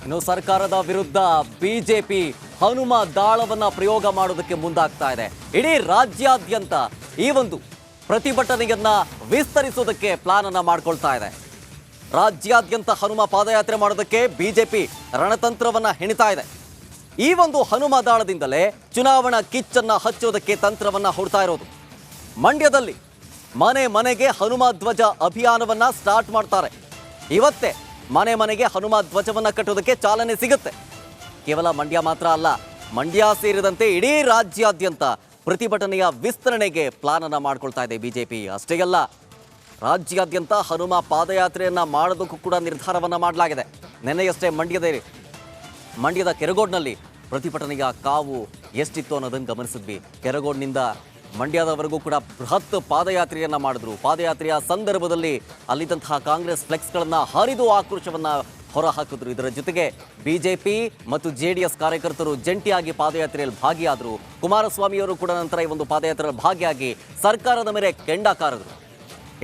ಇನ್ನು ಸರ್ಕಾರದ ವಿರುದ್ಧ ಬಿಜೆಪಿ ಹನುಮ ದಾಳವನ್ನ ಪ್ರಯೋಗ ಮಾಡೋದಕ್ಕೆ ಮುಂದಾಗ್ತಾ ಇದೆ. ಇಡೀ ರಾಜ್ಯಾದ್ಯಂತ ಈ ಒಂದು ಪ್ರತಿಭಟನೆಯನ್ನ ವಿಸ್ತರಿಸೋದಕ್ಕೆ ಪ್ಲಾನ್ ಅನ್ನ ಮಾಡ್ಕೊಳ್ತಾ ಇದೆ. ರಾಜ್ಯಾದ್ಯಂತ ಹನುಮ ಪಾದಯಾತ್ರೆ ಮಾಡೋದಕ್ಕೆ ಬಿಜೆಪಿ ರಣತಂತ್ರವನ್ನ ಹೆಣಿತಾ ಇದೆ. ಈ ಒಂದು ಹನುಮ ದಾಳದಿಂದಲೇ ಚುನಾವಣಾ ಕಿಚ್ಚನ್ನ ಹಚ್ಚೋದಕ್ಕೆ ತಂತ್ರವನ್ನ ಹುಡ್ತಾ ಇರೋದು. ಮಂಡ್ಯದಲ್ಲಿ ಮನೆ ಮನೆಗೆ ಹನುಮ ಧ್ವಜ ಅಭಿಯಾನವನ್ನ ಸ್ಟಾರ್ಟ್ ಮಾಡ್ತಾರೆ. ಇವತ್ತೇ ಮನೆ ಮನೆಗೆ ಹನುಮ ಧ್ವಜವನ್ನ ಕಟ್ಟೋದಕ್ಕೆ ಚಾಲನೆ ಸಿಗುತ್ತೆ. ಕೇವಲ ಮಂಡ್ಯ ಮಾತ್ರ ಅಲ್ಲ, ಮಂಡ್ಯ ಸೇರಿದಂತೆ ಇಡೀ ರಾಜ್ಯಾದ್ಯಂತ ಪ್ರತಿಭಟನೆಯ ವಿಸ್ತರಣೆಗೆ ಪ್ಲಾನ್ ಅನ್ನ ಮಾಡ್ಕೊಳ್ತಾ ಇದೆ ಬಿಜೆಪಿ. ಅಷ್ಟೇ ಅಲ್ಲ, ರಾಜ್ಯಾದ್ಯಂತ ಹನುಮ ಪಾದಯಾತ್ರೆಯನ್ನ ಮಾಡೋದಕ್ಕೂ ಕೂಡ ನಿರ್ಧಾರವನ್ನ ಮಾಡಲಾಗಿದೆ. ನಿನ್ನೆಯಷ್ಟೇ ಮಂಡ್ಯದ ಕೆರಗೋಡ್ನಲ್ಲಿ ಪ್ರತಿಭಟನೆಯ ಕಾವು ಎಷ್ಟಿತ್ತು ಅನ್ನೋದನ್ನು ಗಮನಿಸಿದ್ವಿ. ಕೆರಗೋಡ್ನಿಂದ ಮಂಡ್ಯದವರೆಗೂ ಕೂಡ ಬೃಹತ್ ಪಾದಯಾತ್ರೆಯನ್ನ ಮಾಡಿದ್ರು. ಪಾದಯಾತ್ರೆಯ ಸಂದರ್ಭದಲ್ಲಿ ಅಲ್ಲಿದ್ದಂತಹ ಕಾಂಗ್ರೆಸ್ ಫ್ಲೆಕ್ಸ್ಗಳನ್ನ ಹರಿದು ಆಕ್ರೋಶವನ್ನ ಹೊರಹಾಕಿದ್ರು. ಇದರ ಜೊತೆಗೆ ಬಿಜೆಪಿ ಮತ್ತು ಜೆಡಿಎಸ್ ಕಾರ್ಯಕರ್ತರು ಜಂಟಿಯಾಗಿ ಪಾದಯಾತ್ರೆಯಲ್ಲಿ ಭಾಗಿಯಾದರು. ಕುಮಾರಸ್ವಾಮಿಯವರು ಕೂಡ ನಂತರ ಈ ಒಂದು ಪಾದಯಾತ್ರೆಯಲ್ಲಿ ಭಾಗಿಯಾಗಿ ಸರ್ಕಾರದ ಮೇಲೆ ಕೆಂಡ ಕಾರಿದ್ರು.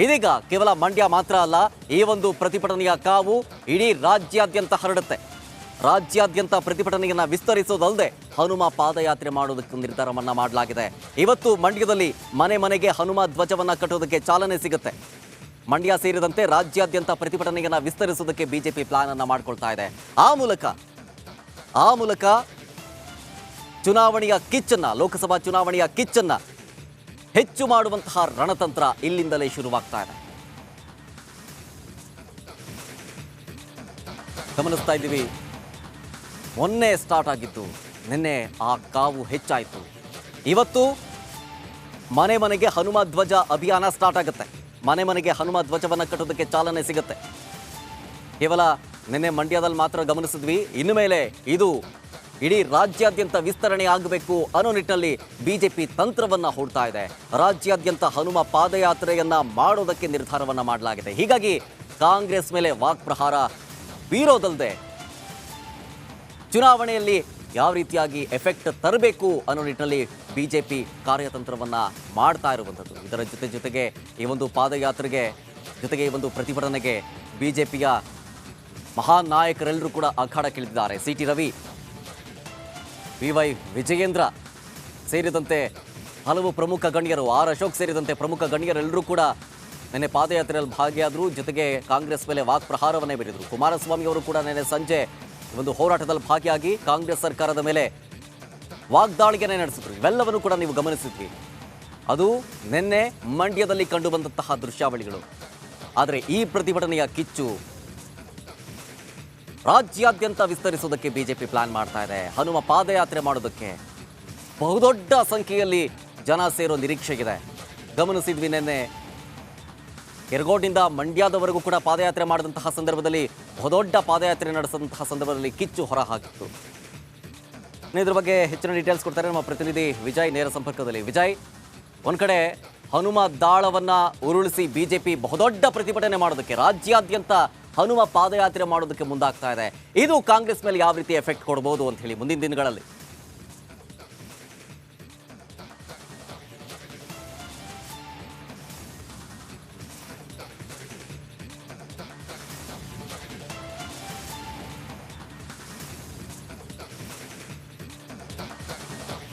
ಇದೀಗ ಕೇವಲ ಮಂಡ್ಯ ಮಾತ್ರ ಅಲ್ಲ, ಈ ಒಂದು ಪ್ರತಿಭಟನೆಯ ಕಾವು ಇಡೀ ರಾಜ್ಯಾದ್ಯಂತ ಹರಡುತ್ತೆ. ರಾಜ್ಯಾದ್ಯಂತ ಪ್ರತಿಭಟನೆಯನ್ನ ವಿಸ್ತರಿಸೋದಲ್ಲದೆ ಹನುಮ ಪಾದಯಾತ್ರೆ ಮಾಡೋದಕ್ಕೆ ನಿರ್ಧಾರವನ್ನ ಮಾಡಲಾಗಿದೆ. ಇವತ್ತು ಮಂಡ್ಯದಲ್ಲಿ ಮನೆ ಮನೆಗೆ ಹನುಮ ಧ್ವಜವನ್ನ ಕಟ್ಟೋದಕ್ಕೆ ಚಾಲನೆ ಸಿಗುತ್ತೆ. ಮಂಡ್ಯ ಸೇರಿದಂತೆ ರಾಜ್ಯಾದ್ಯಂತ ಪ್ರತಿಭಟನೆಯನ್ನ ವಿಸ್ತರಿಸೋದಕ್ಕೆ ಬಿಜೆಪಿ ಪ್ಲಾನ್ ಅನ್ನ ಮಾಡ್ಕೊಳ್ತಾ ಇದೆ. ಆ ಮೂಲಕ ಚುನಾವಣೆಯ ಕಿಚ್ಚನ್ನ, ಲೋಕಸಭಾ ಚುನಾವಣೆಯ ಕಿಚ್ಚನ್ನ ಹೆಚ್ಚು ಮಾಡುವಂತಹ ರಣತಂತ್ರ ಇಲ್ಲಿಂದಲೇ ಶುರುವಾಗ್ತಾ ಇದೆ. ಗಮನಿಸ್ತಾ ಇದ್ದೀವಿ, ಮೊನ್ನೆ ಸ್ಟಾರ್ಟ್ ಆಗಿದ್ದು, ನಿನ್ನೆ ಆ ಕಾವು ಹೆಚ್ಚಾಯಿತು. ಇವತ್ತು ಮನೆ ಮನೆಗೆ ಹನುಮ ಧ್ವಜ ಅಭಿಯಾನ ಸ್ಟಾರ್ಟ್ ಆಗುತ್ತೆ. ಮನೆ ಮನೆಗೆ ಹನುಮ ಧ್ವಜವನ್ನು ಕಟ್ಟೋದಕ್ಕೆ ಚಾಲನೆ ಸಿಗುತ್ತೆ. ಕೇವಲ ನಿನ್ನೆ ಮಂಡ್ಯದಲ್ಲಿ ಮಾತ್ರ ಗಮನಿಸಿದ್ವಿ. ಇನ್ನು ಮೇಲೆ ಇದು ಇಡೀ ರಾಜ್ಯಾದ್ಯಂತ ವಿಸ್ತರಣೆ ಆಗಬೇಕು ಅನ್ನೋ ನಿಟ್ಟಿನಲ್ಲಿ ಬಿಜೆಪಿ ತಂತ್ರವನ್ನ ಹೂಡ್ತಾ ಇದೆ. ರಾಜ್ಯಾದ್ಯಂತ ಹನುಮ ಪಾದಯಾತ್ರೆಯನ್ನ ಮಾಡೋದಕ್ಕೆ ನಿರ್ಧಾರವನ್ನ ಮಾಡಲಾಗಿದೆ. ಹೀಗಾಗಿ ಕಾಂಗ್ರೆಸ್ ಮೇಲೆ ವಾಕ್ಪ್ರಹಾರ ಬೀರೋದಲ್ಲದೆ ಚುನಾವಣೆಯಲ್ಲಿ ಯಾವ ರೀತಿಯಾಗಿ ಎಫೆಕ್ಟ್ ತರಬೇಕು ಅನ್ನೋ ನಿಟ್ಟಿನಲ್ಲಿ ಬಿಜೆಪಿ ಕಾರ್ಯತಂತ್ರವನ್ನ ಮಾಡ್ತಾ ಇರುವಂಥದ್ದು. ಇದರ ಜೊತೆಗೆ ಈ ಒಂದು ಪಾದಯಾತ್ರೆಗೆ ಜೊತೆಗೆ ಈ ಒಂದು ಪ್ರತಿಭಟನೆಗೆ ಬಿಜೆಪಿಯ ಮಹಾನ್ ನಾಯಕರೆಲ್ಲರೂ ಕೂಡ ಅಖಾಡಕ್ಕಿಳಿದಿದ್ದಾರೆ. ಸಿ.ಟಿ. ರವಿ, ವಿ.ವೈ. ವಿಜಯೇಂದ್ರ ಸೇರಿದಂತೆ ಹಲವು ಪ್ರಮುಖ ಗಣ್ಯರು, ಆರ್ ಅಶೋಕ್ ಸೇರಿದಂತೆ ಪ್ರಮುಖ ಗಣ್ಯರೆಲ್ಲರೂ ಕೂಡ ನಿನ್ನೆ ಪಾದಯಾತ್ರೆಯಲ್ಲಿ ಭಾಗಿಯಾದರು. ಜೊತೆಗೆ ಕಾಂಗ್ರೆಸ್ ಮೇಲೆ ವಾಕ್ಪ್ರಹಾರವನ್ನೇ ಬೀರಿದರು. ಕುಮಾರಸ್ವಾಮಿ ಅವರು ಕೂಡ ನಿನ್ನೆ ಸಂಜೆ ಒಂದು ಹೋರಾಟದಲ್ಲಿ ಭಾಗಿಯಾಗಿ ಕಾಂಗ್ರೆಸ್ ಸರ್ಕಾರದ ಮೇಲೆ ವಾಗ್ದಾಳಿಗೆನೇ ನಡೆಸಿದ್ರು. ಇವೆಲ್ಲವನ್ನು ಕೂಡ ನೀವು ಗಮನಿಸಿದ್ವಿ. ಅದು ನಿನ್ನೆ ಮಂಡ್ಯದಲ್ಲಿ ಕಂಡು ಬಂದಂತಹ ದೃಶ್ಯಾವಳಿಗಳು. ಆದರೆ ಈ ಪ್ರತಿಭಟನೆಯ ಕಿಚ್ಚು ರಾಜ್ಯಾದ್ಯಂತ ವಿಸ್ತರಿಸೋದಕ್ಕೆ ಬಿಜೆಪಿ ಪ್ಲಾನ್ ಮಾಡ್ತಾ ಇದೆ. ಹನುಮ ಪಾದಯಾತ್ರೆ ಮಾಡೋದಕ್ಕೆ ಬಹುದೊಡ್ಡ ಸಂಖ್ಯೆಯಲ್ಲಿ ಜನ ಸೇರೋ ನಿರೀಕ್ಷೆ ಇದೆ. ಗಮನಿಸಿದ್ವಿ, ನಿನ್ನೆ ಕೆರಗೋಡ್ನಿಂದ ಮಂಡ್ಯದವರೆಗೂ ಕೂಡ ಪಾದಯಾತ್ರೆ ಮಾಡಿದಂತಹ ಸಂದರ್ಭದಲ್ಲಿ, ಬಹುದೊಡ್ಡ ಪಾದಯಾತ್ರೆ ನಡೆಸಿದಂತಹ ಸಂದರ್ಭದಲ್ಲಿ ಕಿಚ್ಚು ಹೊರಹಾಕಿತ್ತು. ಇದ್ರ ಬಗ್ಗೆ ಹೆಚ್ಚಿನ ಡೀಟೇಲ್ಸ್ ಕೊಡ್ತಾರೆ ನಮ್ಮ ಪ್ರತಿನಿಧಿ ವಿಜಯ್ ನೇರ ಸಂಪರ್ಕದಲ್ಲಿ. ವಿಜಯ್, ಒಂದ್ ಕಡೆ ಹನುಮ ದಾಳವನ್ನ ಉರುಳಿಸಿ ಬಿಜೆಪಿ ಬಹುದೊಡ್ಡ ಪ್ರತಿಭಟನೆ ಮಾಡೋದಕ್ಕೆ, ರಾಜ್ಯಾದ್ಯಂತ ಹನುಮ ಪಾದಯಾತ್ರೆ ಮಾಡೋದಕ್ಕೆ ಮುಂದಾಗ್ತಾ ಇದೆ. ಇದು ಕಾಂಗ್ರೆಸ್ ಮೇಲೆ ಯಾವ ರೀತಿ ಎಫೆಕ್ಟ್ ಕೊಡಬಹುದು ಅಂತ ಹೇಳಿ ಮುಂದಿನ ದಿನಗಳಲ್ಲಿ?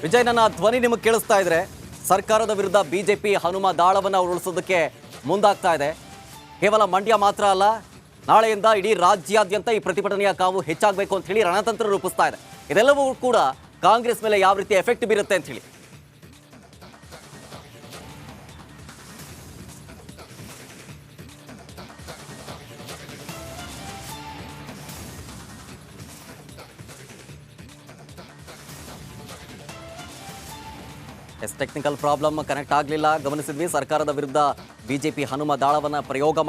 ವಿಜಯ್, ನನ್ನ ಧ್ವನಿ ನಿಮಗೆ ಕೇಳಿಸ್ತಾ ಇದ್ರೆ, ಸರ್ಕಾರದ ವಿರುದ್ಧ ಬಿಜೆಪಿ ಹನುಮ ದಾಳವನ್ನ ಉರುಳಿಸೋದಕ್ಕೆ ಮುಂದಾಗ್ತಾ ಇದೆ. ಕೇವಲ ಮಂಡ್ಯ ಮಾತ್ರ ಅಲ್ಲ, ನಾಳೆಯಿಂದ ಇಡೀ ರಾಜ್ಯಾದ್ಯಂತ ಈ ಪ್ರತಿಭಟನೆಯ ಕಾವು ಹೆಚ್ಚಾಗಬೇಕು ಅಂತ ಹೇಳಿ ರಣತಂತ್ರ ರೂಪಿಸ್ತಾ ಇದೆ. ಇದೆಲ್ಲವೂ ಕೂಡ ಕಾಂಗ್ರೆಸ್ ಮೇಲೆ ಯಾವ ರೀತಿ ಎಫೆಕ್ಟ್ ಬೀರುತ್ತೆ ಅಂತ ಹೇಳಿ? ಟೆಕ್ನಿಕಲ್ ಪ್ರಾಬ್ಲಮ್, ಕನೆಕ್ಟ್ ಆಗಲಿಲ್ಲ. ಗಮನಿಸಿದ್ವಿ, ಸರ್ಕಾರದ ವಿರುದ್ಧ ಬಿಜೆಪಿ ಹನುಮ ದಾಳವನ್ನ ಪ್ರಯೋಗ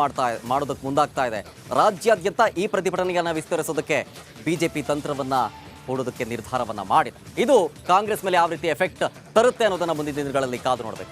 ಮಾಡೋದಕ್ಕೆ ಮುಂದಾಗ್ತಾ ಇದೆ. ರಾಜ್ಯಾದ್ಯಂತ ಈ ಪ್ರತಿಭಟನೆಯನ್ನ ವಿಸ್ತರಿಸೋದಕ್ಕೆ ಬಿಜೆಪಿ ತಂತ್ರವನ್ನ ಹೂಡೋದಕ್ಕೆ ನಿರ್ಧಾರವನ್ನ ಮಾಡಿದೆ. ಇದು ಕಾಂಗ್ರೆಸ್ ಮೇಲೆ ಯಾವ ರೀತಿ ಎಫೆಕ್ಟ್ ತರುತ್ತೆ ಅನ್ನೋದನ್ನ ಮುಂದಿನ ದಿನಗಳಲ್ಲಿ ಕಾದು ನೋಡಬೇಕು.